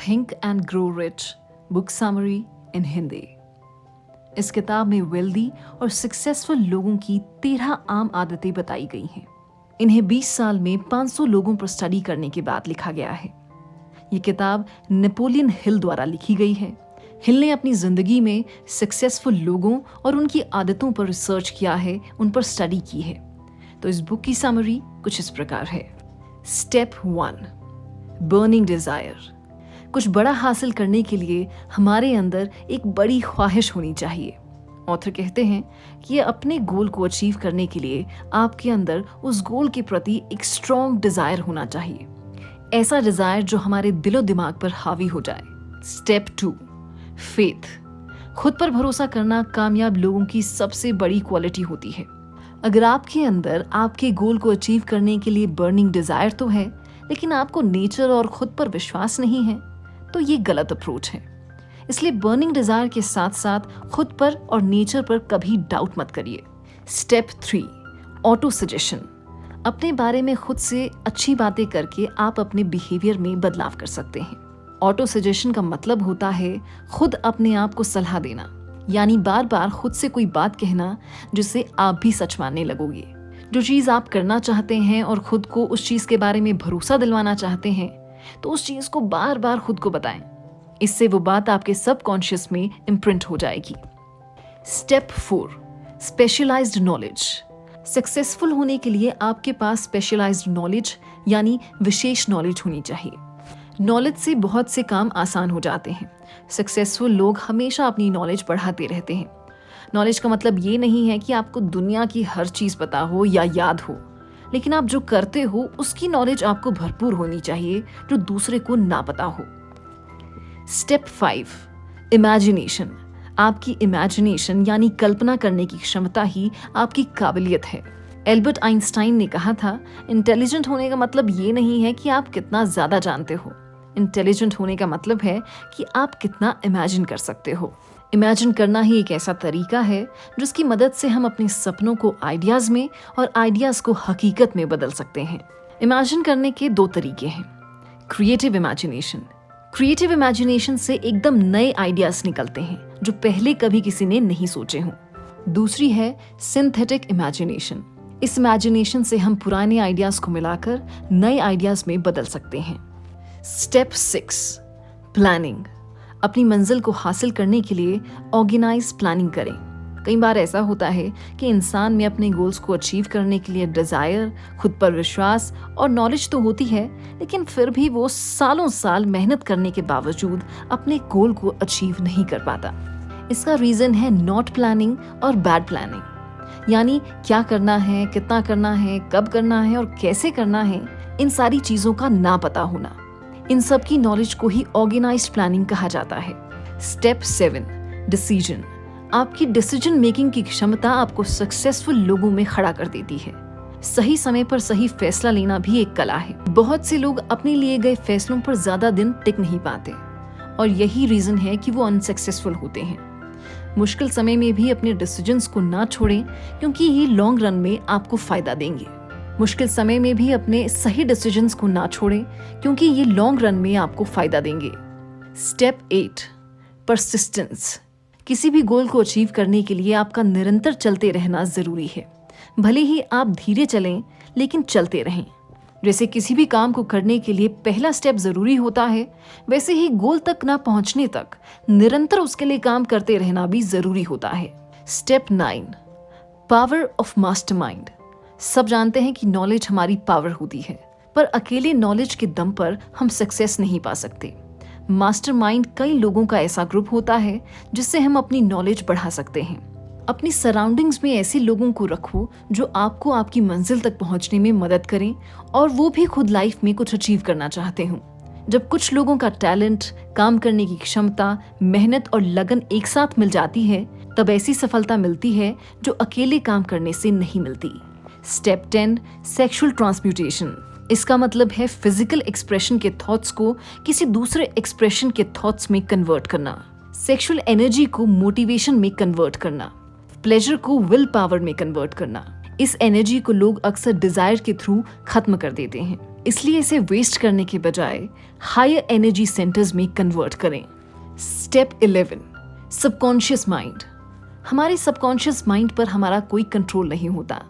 Think and grow rich book summary इन हिंदी। इस किताब में वेल्दी और सक्सेसफुल लोगों की 13 आम आदतें बताई गई हैं। इन्हें 20 साल में 500 लोगों पर स्टडी करने के बाद लिखा गया है। ये किताब नेपोलियन हिल द्वारा लिखी गई है। हिल ने अपनी जिंदगी में सक्सेसफुल लोगों और उनकी आदतों पर रिसर्च किया है, उन पर स्टडी की है। तो इस बुक की समरी कुछ इस प्रकार है। Step 1, burning desire. कुछ बड़ा हासिल करने के लिए हमारे अंदर एक बड़ी ख्वाहिश होनी चाहिए। ऑथर कहते हैं कि ये अपने गोल को अचीव करने के लिए आपके अंदर उस गोल के प्रति एक स्ट्रॉन्ग डिजायर होना चाहिए, ऐसा डिजायर जो हमारे दिलो दिमाग पर हावी हो जाए। Step 2, faith. खुद पर भरोसा करना कामयाब लोगों की सबसे बड़ी क्वालिटी होती है। अगर आपके अंदर आपके गोल को अचीव करने के लिए बर्निंग डिजायर तो है, लेकिन आपको नेचर और खुद पर विश्वास नहीं है, तो ये गलत अप्रोच है। इसलिए बर्निंग डिजायर के साथ साथ खुद पर और नेचर पर कभी डाउट मत करिए। Step 3, auto suggestion. अपने बारे में खुद से अच्छी बातें करके आप अपने बिहेवियर में बदलाव कर सकते हैं। ऑटो सजेशन का मतलब होता है खुद अपने आप को सलाह देना, यानी बार बार खुद से कोई बात कहना जिससे आप भी सच मानने लगोगे। जो चीज आप करना चाहते हैं और खुद को उस चीज के बारे में भरोसा दिलवाना चाहते हैं, तो उस चीज को बार बार खुद को बताएं। इससे वो बात आपके सबकॉन्शियस में इम्प्रिंट हो जाएगी। Step 4, specialised knowledge. सक्सेसफुल होने के लिए आपके पास स्पेशलाइज्ड नॉलेज यानी विशेष नॉलेज होनी चाहिए। नॉलेज से बहुत से काम आसान हो जाते हैं। सक्सेसफुल लोग हमेशा अपनी नॉलेज बढ़ाते रहते हैं। नॉलेज का मतलब ये नहीं है कि आपको दुनिया की हर चीज पता हो या याद हो, लेकिन आप जो करते हो उसकी नॉलेज आपको भरपूर होनी चाहिए जो दूसरे को ना पता हो। Step 5, imagination. आपकी इमेजिनेशन यानी कल्पना करने की क्षमता ही आपकी काबिलियत है। एल्बर्ट आइंस्टाइन ने कहा था, इंटेलिजेंट होने का मतलब ये नहीं है कि आप कितना ज्यादा जानते हो। इंटेलिजेंट होने का मतलब है कि आप कितना इमेजिन कर सकते हो। इमेजिन करना ही एक ऐसा तरीका है जिसकी मदद से हम अपने सपनों को आइडियाज में और आइडियाज को हकीकत में बदल सकते हैं। इमेजिन करने के 2 तरीके हैं। Creative imagination. क्रिएटिव इमेजिनेशन से एकदम नए आइडियाज निकलते हैं जो पहले कभी किसी ने नहीं सोचे हों। दूसरी है सिंथेटिक इमेजिनेशन। इस इमेजिनेशन से हम पुराने आइडियाज को मिलाकर नए आइडियाज में बदल सकते हैं। Step 6, planning. अपनी मंजिल को हासिल करने के लिए ऑर्गेनाइज प्लानिंग करें। कई बार ऐसा होता है कि इंसान में अपने गोल्स को अचीव करने के लिए डिजायर, खुद पर विश्वास और नॉलेज तो होती है, लेकिन फिर भी वो सालों साल मेहनत करने के बावजूद अपने गोल को अचीव नहीं कर पाता। इसका रीजन है नॉट प्लानिंग और बैड प्लानिंग, यानी क्या करना है, कितना करना है, कब करना है और कैसे करना है, इन सारी चीजों का ना पता होना। इन सब की नॉलेज को ही ऑर्गेनाइज्ड प्लानिंग कहा जाता है। Step 7, decision. आपकी डिसीजन मेकिंग की क्षमता आपको सक्सेसफुल लोगों में खड़ा कर देती है। सही समय पर सही फैसला लेना भी एक कला है। बहुत से लोग अपने लिए गए फैसलों पर ज्यादा दिन टिक नहीं पाते और यही रीजन है कि वो अनसक्सेसफुल होते हैं। मुश्किल समय में भी अपने डिसीजंस को ना छोड़ें, क्योंकि ये लॉन्ग रन में आपको फायदा देंगे। मुश्किल समय में भी अपने सही डिसीजंस को ना छोड़ें, क्योंकि ये लॉन्ग रन में आपको फायदा देंगे। Step 8, persistence. किसी भी गोल को अचीव करने के लिए आपका निरंतर चलते रहना जरूरी है। भले ही आप धीरे चलें, लेकिन चलते रहें। जैसे किसी भी काम को करने के लिए पहला स्टेप जरूरी होता है, वैसे ही गोल तक ना पहुंचने तक निरंतर उसके लिए काम करते रहना भी जरूरी होता है। Step 9, power of mastermind. सब जानते हैं कि नॉलेज हमारी पावर होती है, पर अकेले नॉलेज के दम पर हम सक्सेस नहीं पा सकते। मास्टरमाइंड कई लोगों का ऐसा ग्रुप होता है जिससे हम अपनी नॉलेज बढ़ा सकते हैं। अपनी सराउंडिंग्स में ऐसे लोगों को रखो जो आपको आपकी मंजिल तक पहुंचने में मदद करें और वो भी खुद लाइफ में कुछ अचीव करना चाहते हों। जब कुछ लोगों का टैलेंट, काम करने की क्षमता, मेहनत और लगन एक साथ मिल जाती है, तब ऐसी सफलता मिलती है जो अकेले काम करने से नहीं मिलती। Step 10, sexual transmutation. इसका मतलब है फिजिकल एक्सप्रेशन के थॉट्स को किसी दूसरे एक्सप्रेशन के थॉट्स में कन्वर्ट करना, सेक्सुअल एनर्जी को मोटिवेशन में कन्वर्ट करना, प्लेजर को विल पावर में कन्वर्ट करना। इस एनर्जी को लोग अक्सर डिजायर के थ्रू खत्म कर देते हैं। इसलिए इसे वेस्ट करने के बजाय हायर एनर्जी सेंटर्स में कन्वर्ट करें। Step 11, subconscious mind. हमारे सबकॉन्शियस माइंड पर हमारा कोई कंट्रोल नहीं होता,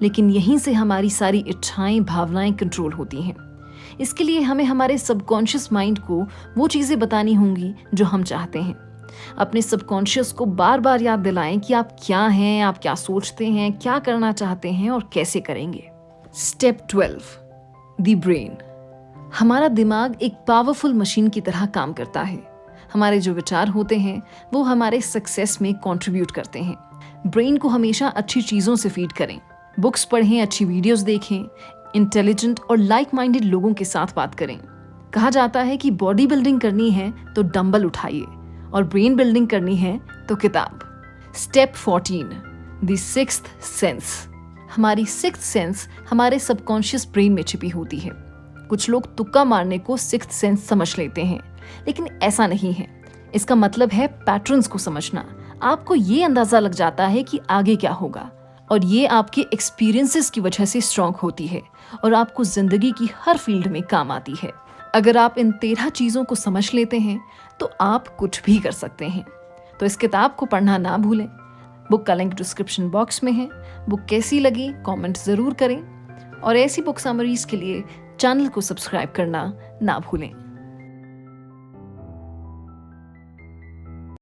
लेकिन यहीं से हमारी सारी इच्छाएं, भावनाएं कंट्रोल होती हैं। इसके लिए हमें हमारे सबकॉन्शियस माइंड को वो चीज़ें बतानी होंगी जो हम चाहते हैं। अपने सबकॉन्शियस को बार बार याद दिलाएं कि आप क्या हैं, आप क्या सोचते हैं, क्या करना चाहते हैं और कैसे करेंगे। Step 12, the brain. हमारा दिमाग एक पावरफुल मशीन की तरह काम करता है। हमारे जो विचार होते हैं वो हमारे सक्सेस में कंट्रीब्यूट करते हैं। ब्रेन को हमेशा अच्छी चीज़ों से फीड करें, बुक्स पढ़ें, अच्छी वीडियोस देखें, इंटेलिजेंट और लाइक माइंडेड लोगों के साथ बात करें। कहा जाता है कि बॉडी बिल्डिंग करनी है तो डंबल उठाइए और ब्रेन बिल्डिंग करनी है तो किताब। Step 14, the sixth sense. हमारी सिक्स्थ सेंस हमारे सबकॉन्शियस ब्रेन में छिपी होती है। कुछ लोग तुक्का मारने को सिक्स्थ सेंस समझ लेते हैं, लेकिन ऐसा नहीं है। इसका मतलब है पैटर्न्स को समझना। आपको ये अंदाजा लग जाता है कि आगे क्या होगा, और ये आपके एक्सपीरियंसेस की वजह से स्ट्रॉन्ग होती है और आपको जिंदगी की हर फील्ड में काम आती है। अगर आप इन 13 चीज़ों को समझ लेते हैं तो आप कुछ भी कर सकते हैं। तो इस किताब को पढ़ना ना भूलें। बुक का लिंक डिस्क्रिप्शन बॉक्स में है। बुक कैसी लगी कमेंट ज़रूर करें और ऐसी बुक समरीज के लिए चैनल को सब्सक्राइब करना ना भूलें।